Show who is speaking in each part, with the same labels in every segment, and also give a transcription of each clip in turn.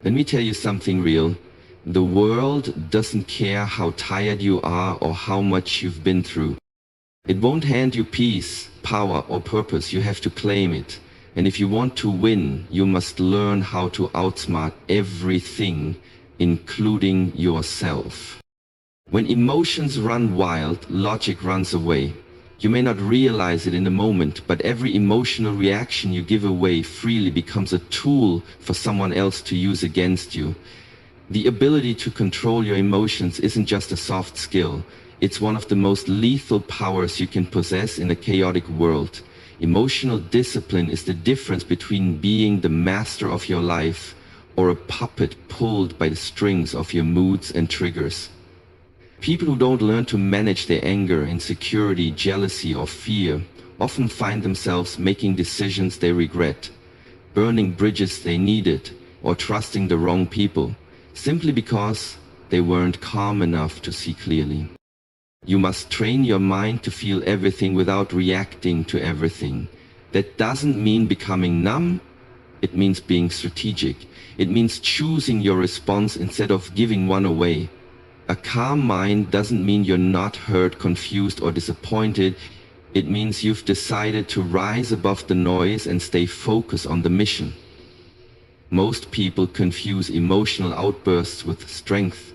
Speaker 1: Let me tell you something real. The world doesn't care how tired you are or how much you've been through. It won't hand you peace, power, or purpose. You have to claim it. And if you want to win, you must learn how to outsmart everything, including yourself. When emotions run wild, logic runs away. You may not realize it in the moment, but every emotional reaction you give away freely becomes a tool for someone else to use against you. The ability to control your emotions isn't just a soft skill. It's one of the most lethal powers you can possess in a chaotic world. Emotional discipline is the difference between being the master of your life or a puppet pulled by the strings of your moods and triggers. People who don't learn to manage their anger, insecurity, jealousy, or fear often find themselves making decisions they regret, burning bridges they needed, or trusting the wrong people, simply because they weren't calm enough to see clearly. You must train your mind to feel everything without reacting to everything. That doesn't mean becoming numb. It means being strategic. It means choosing your response instead of giving one away. A calm mind doesn't mean you're not hurt, confused, or disappointed. It means you've decided to rise above the noise and stay focused on the mission. Most people confuse emotional outbursts with strength.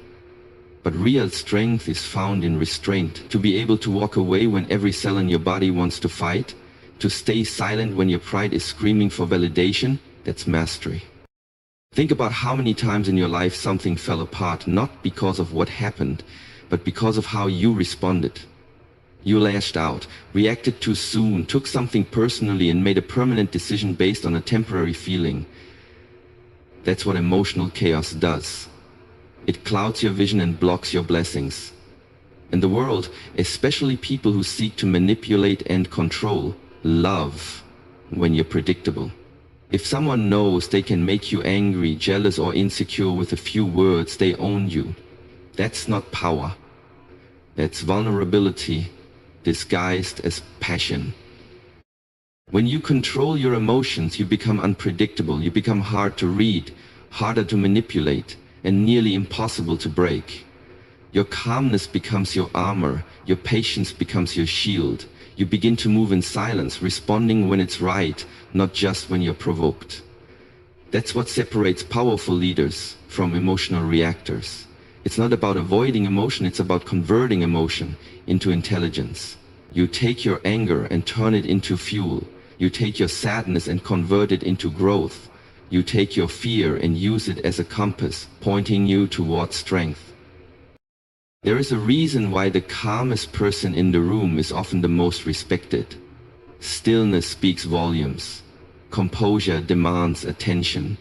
Speaker 1: But real strength is found in restraint. To be able to walk away when every cell in your body wants to fight, to stay silent when your pride is screaming for validation, that's mastery. Think about how many times in your life something fell apart, not because of what happened, but because of how you responded. You lashed out, reacted too soon, took something personally, and made a permanent decision based on a temporary feeling. That's what emotional chaos does. It clouds your vision and blocks your blessings. And the world, especially people who seek to manipulate and control, love when you're predictable. If someone knows they can make you angry, jealous, or insecure with a few words, they own you. That's not power. That's vulnerability disguised as passion. When you control your emotions, you become unpredictable. You become hard to read, harder to manipulate, and nearly impossible to break. Your calmness becomes your armor. Your patience becomes your shield. You begin to move in silence, responding when it's right, not just when you're provoked. That's what separates powerful leaders from emotional reactors. It's not about avoiding emotion, it's about converting emotion into intelligence. You take your anger and turn it into fuel. You take your sadness and convert it into growth. You take your fear and use it as a compass, pointing you towards strength. There is a reason why the calmest person in the room is often the most respected. Stillness speaks volumes. Composure demands attention.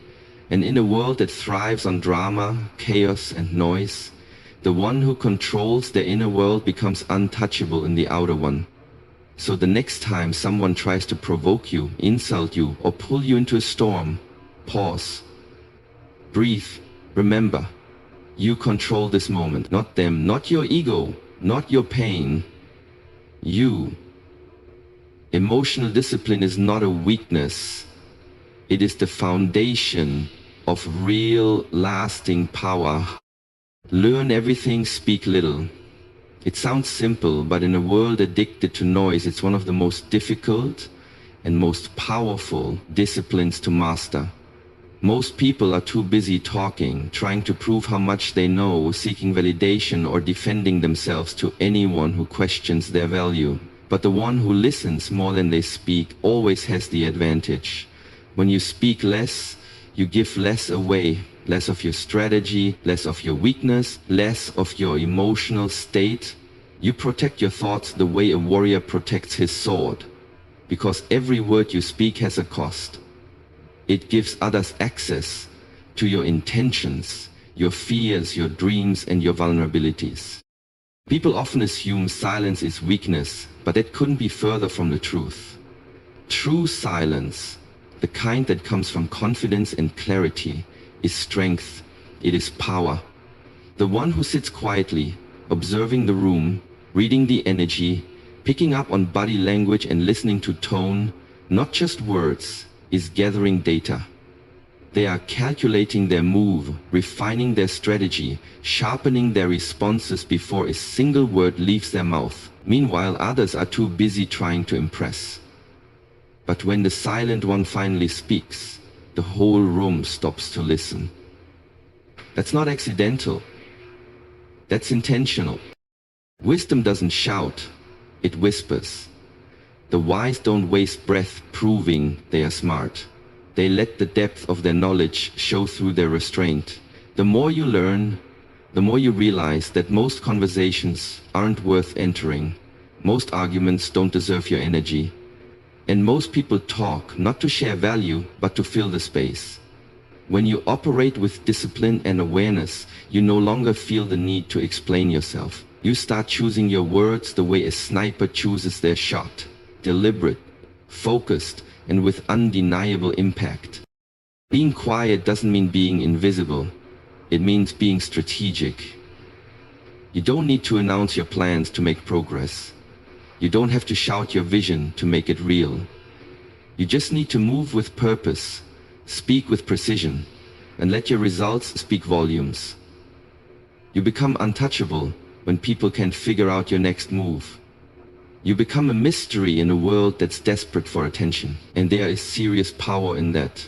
Speaker 1: And in a world that thrives on drama, chaos, and noise, the one who controls their inner world becomes untouchable in the outer one. So the next time someone tries to provoke you, insult you, or pull you into a storm, pause. Breathe. Remember. You control this moment, not them, not your ego, not your pain. You. Emotional discipline is not a weakness. It is the foundation of real, lasting power. Learn everything, speak little. It sounds simple, but in a world addicted to noise, it's one of the most difficult and most powerful disciplines to master. Most people are too busy talking, trying to prove how much they know, seeking validation, or defending themselves to anyone who questions their value. But the one who listens more than they speak always has the advantage. When you speak less, you give less away, less of your strategy, less of your weakness, less of your emotional state. You protect your thoughts the way a warrior protects his sword, because every word you speak has a cost. It gives others access to your intentions, your fears, your dreams, and your vulnerabilities. People often assume silence is weakness, but that couldn't be further from the truth. True silence, the kind that comes from confidence and clarity, is strength. It is power. The one who sits quietly, observing the room, reading the energy, picking up on body language and listening to tone, not just words, is gathering data. They are calculating their move, refining their strategy, sharpening their responses before a single word leaves their mouth. Meanwhile, others are too busy trying to impress. But when the silent one finally speaks, the whole room stops to listen. That's not accidental. That's intentional. Wisdom doesn't shout, it whispers. The wise don't waste breath proving they are smart. They let the depth of their knowledge show through their restraint. The more you learn, the more you realize that most conversations aren't worth entering. Most arguments don't deserve your energy. And most people talk not to share value, but to fill the space. When you operate with discipline and awareness, you no longer feel the need to explain yourself. You start choosing your words the way a sniper chooses their shot. Deliberate, focused, and with undeniable impact. Being quiet doesn't mean being invisible. It means being strategic. You don't need to announce your plans to make progress. You don't have to shout your vision to make it real. You just need to move with purpose, speak with precision, and let your results speak volumes. You become untouchable when people can't figure out your next move. You become a mystery in a world that's desperate for attention, and there is serious power in that.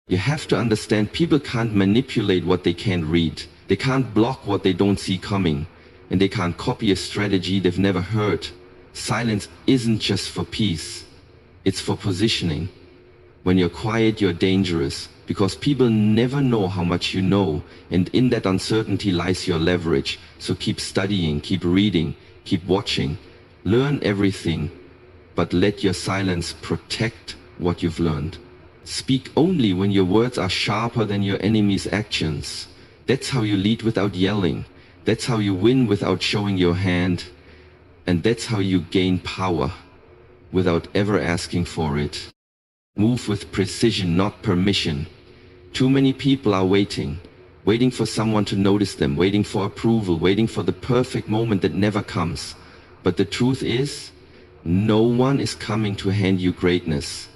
Speaker 1: You have to understand people can't manipulate what they can't read. They can't block what they don't see coming, and they can't copy a strategy they've never heard. Silence isn't just for peace, it's for positioning. When you're quiet, you're dangerous, because people never know how much you know, and in that uncertainty lies your leverage. So keep studying, keep reading, keep watching. Learn everything, but let your silence protect what you've learned. Speak only when your words are sharper than your enemy's actions. That's how you lead without yelling. That's how you win without showing your hand. And that's how you gain power without ever asking for it. Move with precision, not permission. Too many people are waiting for someone to notice them, waiting for approval, waiting for the perfect moment that never comes. But the truth is, no one is coming to hand you greatness.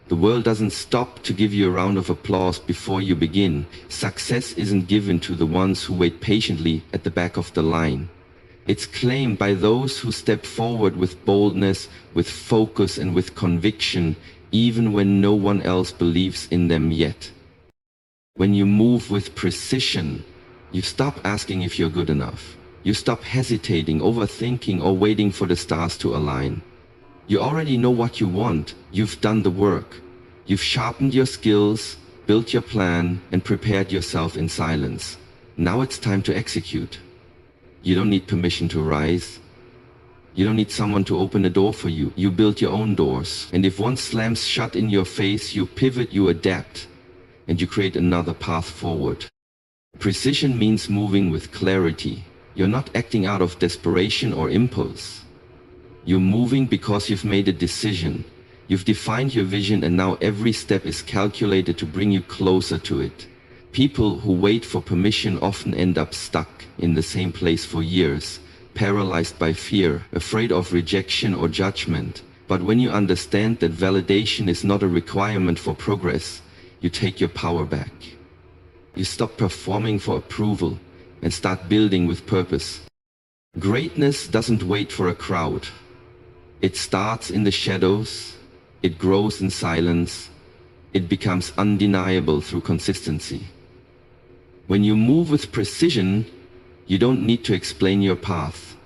Speaker 1: The world doesn't stop to give you a round of applause before you begin. Success isn't given to the ones who wait patiently at the back of the line. It's claimed by those who step forward with boldness, with focus, and with conviction, even when no one else believes in them yet. When you move with precision, you stop asking if you're good enough. You stop hesitating, overthinking, or waiting for the stars to align. You already know what you want. You've done the work. You've sharpened your skills, built your plan, and prepared yourself in silence. Now it's time to execute. You don't need permission to rise. You don't need someone to open a door for you. You build your own doors. And if one slams shut in your face, you pivot, you adapt, and you create another path forward. Precision means moving with clarity. You're not acting out of desperation or impulse. You're moving because you've made a decision. You've defined your vision, and now every step is calculated to bring you closer to it. People who wait for permission often end up stuck in the same place for years, paralyzed by fear, afraid of rejection or judgment. But when you understand that validation is not a requirement for progress, you take your power back. You stop performing for approval and start building with purpose. Greatness doesn't wait for a crowd. It starts in the shadows, it grows in silence, it becomes undeniable through consistency. When you move with precision, you don't need to explain your path.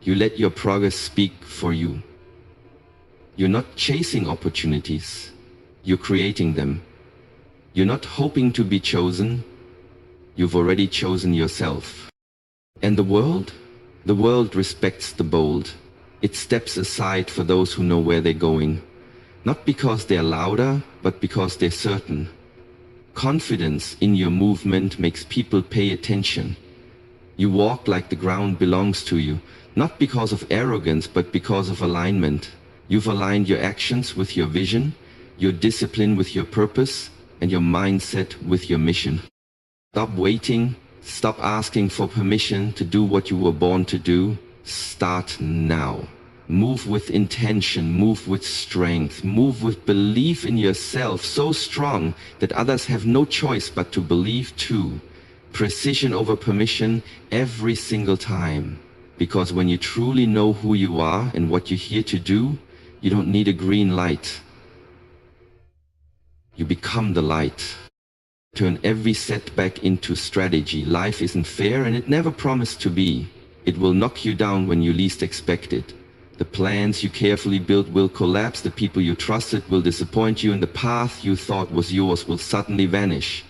Speaker 1: You let your progress speak for you. You're not chasing opportunities, you're creating them. You're not hoping to be chosen, you've already chosen yourself. And the world? The world respects the bold. It steps aside for those who know where they're going. Not because they're louder, but because they're certain. Confidence in your movement makes people pay attention. You walk like the ground belongs to you, not because of arrogance, but because of alignment. You've aligned your actions with your vision, your discipline with your purpose, and your mindset with your mission. Stop waiting. Stop asking for permission to do what you were born to do. Start now. Move with intention, move with strength, move with belief in yourself so strong that others have no choice but to believe too. Precision over permission every single time. Because when you truly know who you are and what you're here to do, you don't need a green light. You become the light. Turn every setback into strategy. Life isn't fair and it never promised to be. It will knock you down when you least expect it. The plans you carefully built will collapse. The people you trusted will disappoint you, and the path you thought was yours will suddenly vanish.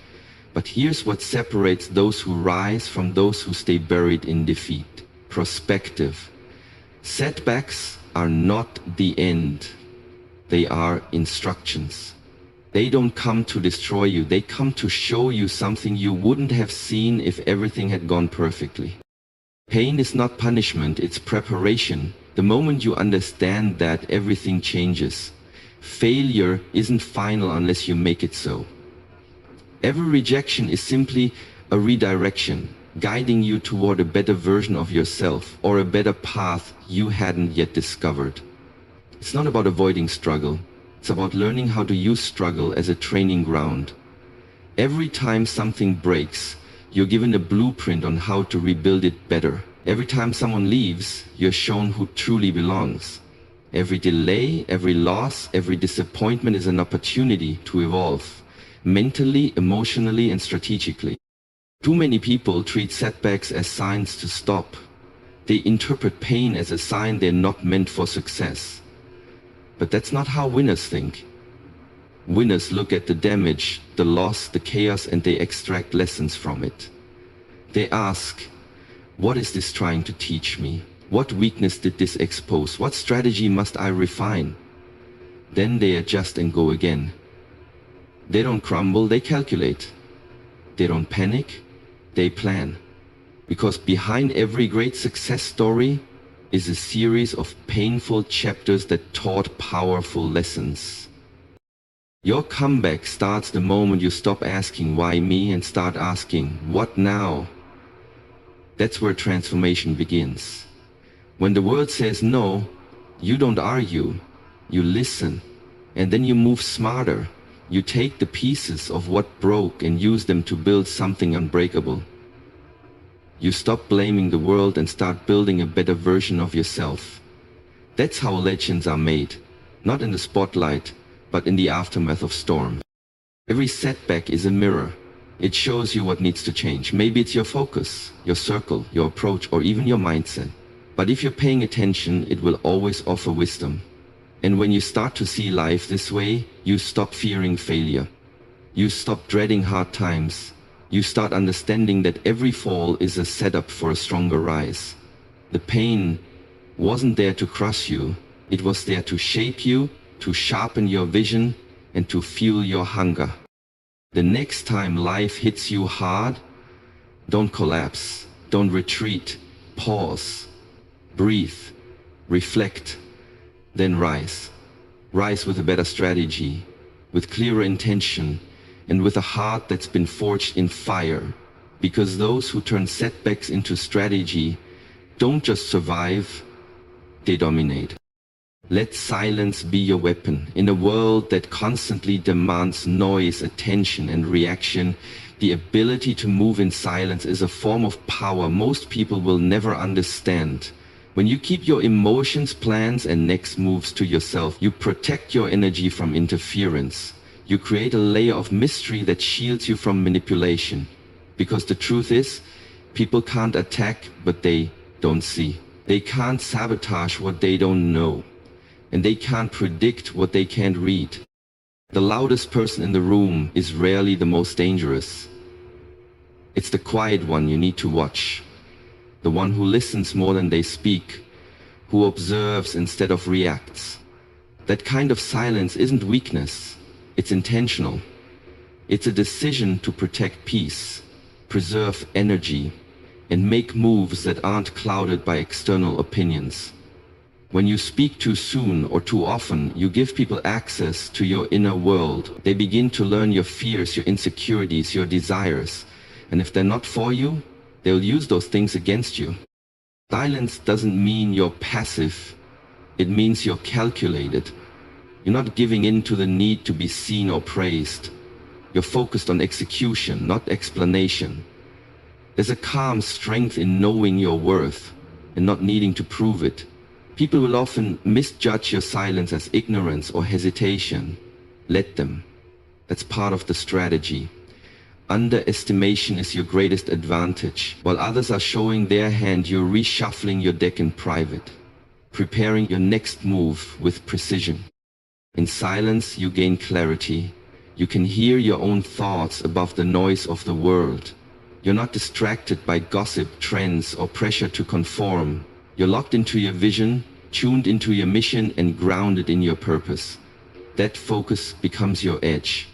Speaker 1: But here's what separates those who rise from those who stay buried in defeat. Perspective. Setbacks are not the end. They are instructions. They don't come to destroy you. They come to show you something you wouldn't have seen if everything had gone perfectly. Pain is not punishment, it's preparation. The moment you understand that, everything changes. Failure isn't final unless you make it so. Every rejection is simply a redirection, guiding you toward a better version of yourself or a better path you hadn't yet discovered. It's not about avoiding struggle. It's about learning how to use struggle as a training ground. Every time something breaks, you're given a blueprint on how to rebuild it better. Every time someone leaves, you're shown who truly belongs. Every delay, every loss, every disappointment is an opportunity to evolve, mentally, emotionally, and strategically. Too many people treat setbacks as signs to stop. They interpret pain as a sign they're not meant for success. But that's not how winners think. Winners look at the damage, the loss, the chaos, and they extract lessons from it. They ask, what is this trying to teach me? What weakness did this expose? What strategy must I refine? Then they adjust and go again. They don't crumble, they calculate. They don't panic, they plan. Because behind every great success story is a series of painful chapters that taught powerful lessons. Your comeback starts the moment you stop asking why me and start asking what now? That's where transformation begins. When the world says no, you don't argue, you listen, and then you move smarter. You take the pieces of what broke and use them to build something unbreakable. You stop blaming the world and start building a better version of yourself. That's how legends are made, not in the spotlight, but in the aftermath of storm. Every setback is a mirror. It shows you what needs to change. Maybe it's your focus, your circle, your approach, or even your mindset. But if you're paying attention, it will always offer wisdom. And when you start to see life this way, you stop fearing failure. You stop dreading hard times. You start understanding that every fall is a setup for a stronger rise. The pain wasn't there to crush you. It was there to shape you, to sharpen your vision, and to fuel your hunger. The next time life hits you hard, don't collapse, don't retreat, pause, breathe, reflect, then rise. Rise with a better strategy, with clearer intention, and with a heart that's been forged in fire. Because those who turn setbacks into strategy don't just survive, they dominate. Let silence be your weapon. In a world that constantly demands noise, attention, and reaction, the ability to move in silence is a form of power most people will never understand. When you keep your emotions, plans, and next moves to yourself, you protect your energy from interference. You create a layer of mystery that shields you from manipulation. Because the truth is, people can't attack what they don't see. They can't sabotage what they don't know. And they can't predict what they can't read. The loudest person in the room is rarely the most dangerous. It's the quiet one you need to watch. The one who listens more than they speak, who observes instead of reacts. That kind of silence isn't weakness, it's intentional. It's a decision to protect peace, preserve energy, and make moves that aren't clouded by external opinions. When you speak too soon or too often, you give people access to your inner world. They begin to learn your fears, your insecurities, your desires. And if they're not for you, they'll use those things against you. Silence doesn't mean you're passive. It means you're calculated. You're not giving in to the need to be seen or praised. You're focused on execution, not explanation. There's a calm strength in knowing your worth and not needing to prove it. People will often misjudge your silence as ignorance or hesitation. Let them. That's part of the strategy. Underestimation is your greatest advantage. While others are showing their hand, you're reshuffling your deck in private, preparing your next move with precision. In silence, you gain clarity. You can hear your own thoughts above the noise of the world. You're not distracted by gossip, trends, or pressure to conform. You're locked into your vision, tuned into your mission, and grounded in your purpose. That focus becomes your edge.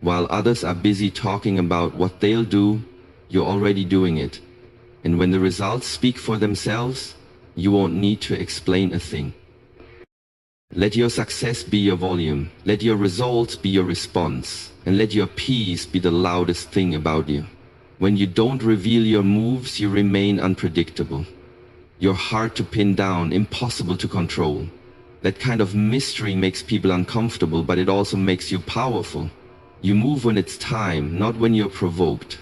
Speaker 1: While others are busy talking about what they'll do, you're already doing it. And when the results speak for themselves, you won't need to explain a thing. Let your success be your volume. Let your results be your response. And let your peace be the loudest thing about you. When you don't reveal your moves, you remain unpredictable. You're hard to pin down, impossible to control. That kind of mystery makes people uncomfortable, but it also makes you powerful. You move when it's time, not when you're provoked.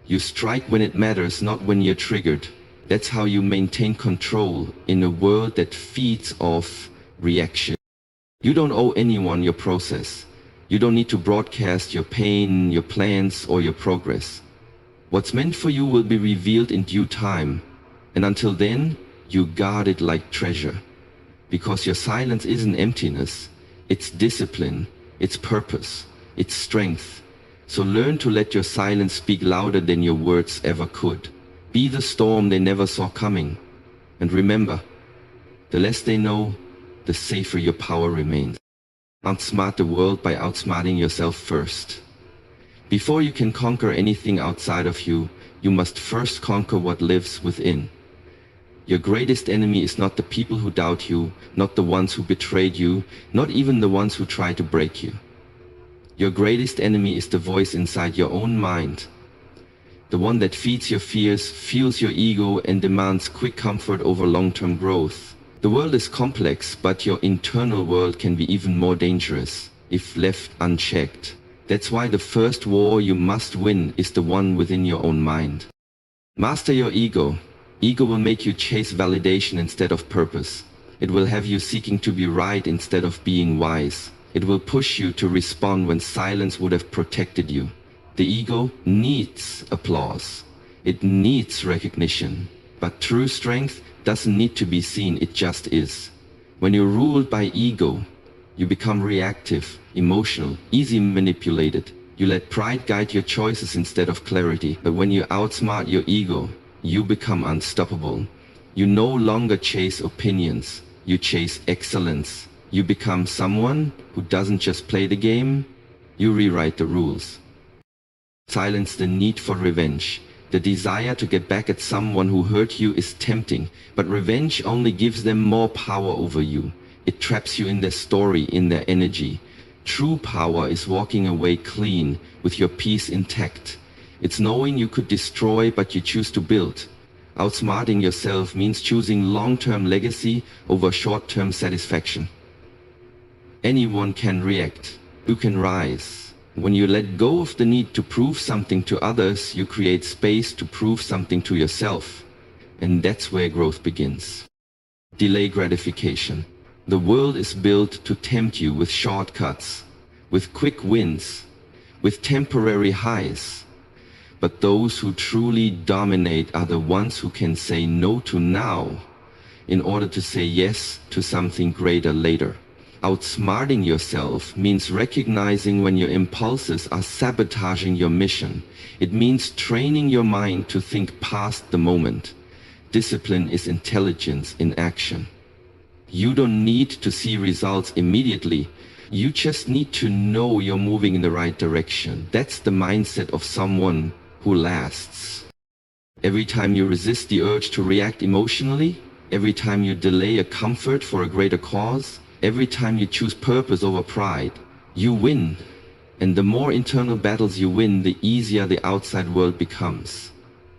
Speaker 1: You strike when it matters, not when you're triggered. That's how you maintain control in a world that feeds off reaction. You don't owe anyone your process. You don't need to broadcast your pain, your plans, or your progress. What's meant for you will be revealed in due time. And until then, you guard it like treasure. Because your silence isn't emptiness. It's discipline. It's purpose. It's strength. So learn to let your silence speak louder than your words ever could. Be the storm they never saw coming. And remember, the less they know, the safer your power remains. Outsmart the world by outsmarting yourself first. Before you can conquer anything outside of you, you must first conquer what lives within. Your greatest enemy is not the people who doubt you, not the ones who betrayed you, not even the ones who try to break you. Your greatest enemy is the voice inside your own mind. The one that feeds your fears, fuels your ego, and demands quick comfort over long-term growth. The world is complex, but your internal world can be even more dangerous if left unchecked. That's why the first war you must win is the one within your own mind. Master your ego. Ego will make you chase validation instead of purpose. It will have you seeking to be right instead of being wise. It will push you to respond when silence would have protected you. The ego needs applause. It needs recognition. But true strength doesn't need to be seen, it just is. When you're ruled by ego, you become reactive, emotional, easily manipulated. You let pride guide your choices instead of clarity. But when you outsmart your ego, you become unstoppable. You no longer chase opinions, you chase excellence. You become someone who doesn't just play the game, you rewrite the rules. Silence the need for revenge. The desire to get back at someone who hurt you is tempting, but revenge only gives them more power over you. It traps you in their story, in their energy. True power is walking away clean, with your peace intact. It's knowing you could destroy, but you choose to build. Outsmarting yourself means choosing long-term legacy over short-term satisfaction. Anyone can react. You can rise. When you let go of the need to prove something to others, you create space to prove something to yourself. And that's where growth begins. Delay gratification. The world is built to tempt you with shortcuts, with quick wins, with temporary highs. But those who truly dominate are the ones who can say no to now in order to say yes to something greater later. Outsmarting yourself means recognizing when your impulses are sabotaging your mission. It means training your mind to think past the moment. Discipline is intelligence in action. You don't need to see results immediately. You just need to know you're moving in the right direction. That's the mindset of someone who lasts. Every time you resist the urge to react emotionally, every time you delay a comfort for a greater cause, every time you choose purpose over pride, you win. And the more internal battles you win, the easier the outside world becomes.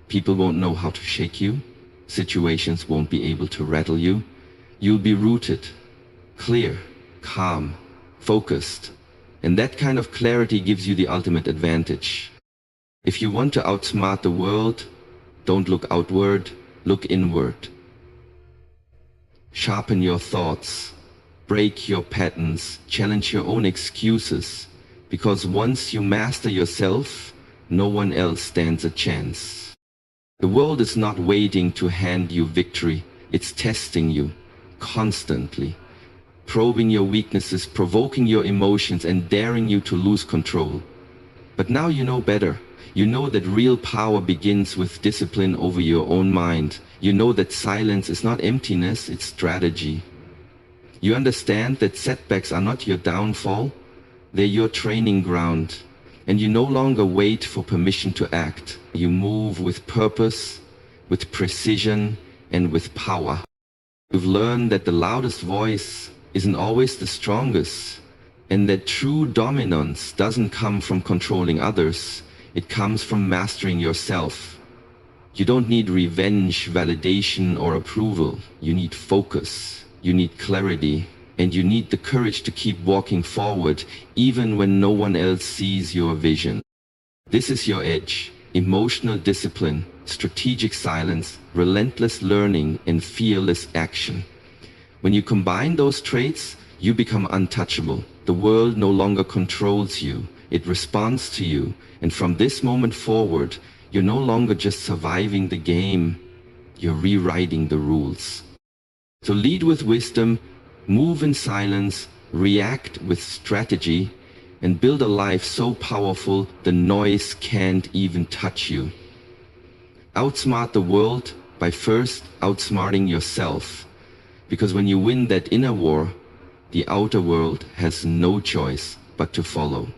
Speaker 1: People won't know how to shake you. Situations won't be able to rattle you. You'll be rooted, clear, calm, focused. And that kind of clarity gives you the ultimate advantage. If you want to outsmart the world, don't look outward, look inward. Sharpen your thoughts, break your patterns, challenge your own excuses, because once you master yourself, no one else stands a chance. The world is not waiting to hand you victory, it's testing you constantly, probing your weaknesses, provoking your emotions, and daring you to lose control. But now you know better. You know that real power begins with discipline over your own mind. You know that silence is not emptiness, it's strategy. You understand that setbacks are not your downfall, they're your training ground. And you no longer wait for permission to act. You move with purpose, with precision, and with power. You've learned that the loudest voice isn't always the strongest, and that true dominance doesn't come from controlling others, it comes from mastering yourself. You don't need revenge, validation, or approval. You need focus, you need clarity, and you need the courage to keep walking forward even when no one else sees your vision. This is your edge: emotional discipline, strategic silence, relentless learning, and fearless action. When you combine those traits, you become untouchable. The world no longer controls you, it responds to you. And from this moment forward, you're no longer just surviving the game, you're rewriting the rules. So lead with wisdom, move in silence, react with strategy, and build a life so powerful the noise can't even touch you. Outsmart the world by first outsmarting yourself. Because when you win that inner war, the outer world has no choice but to follow.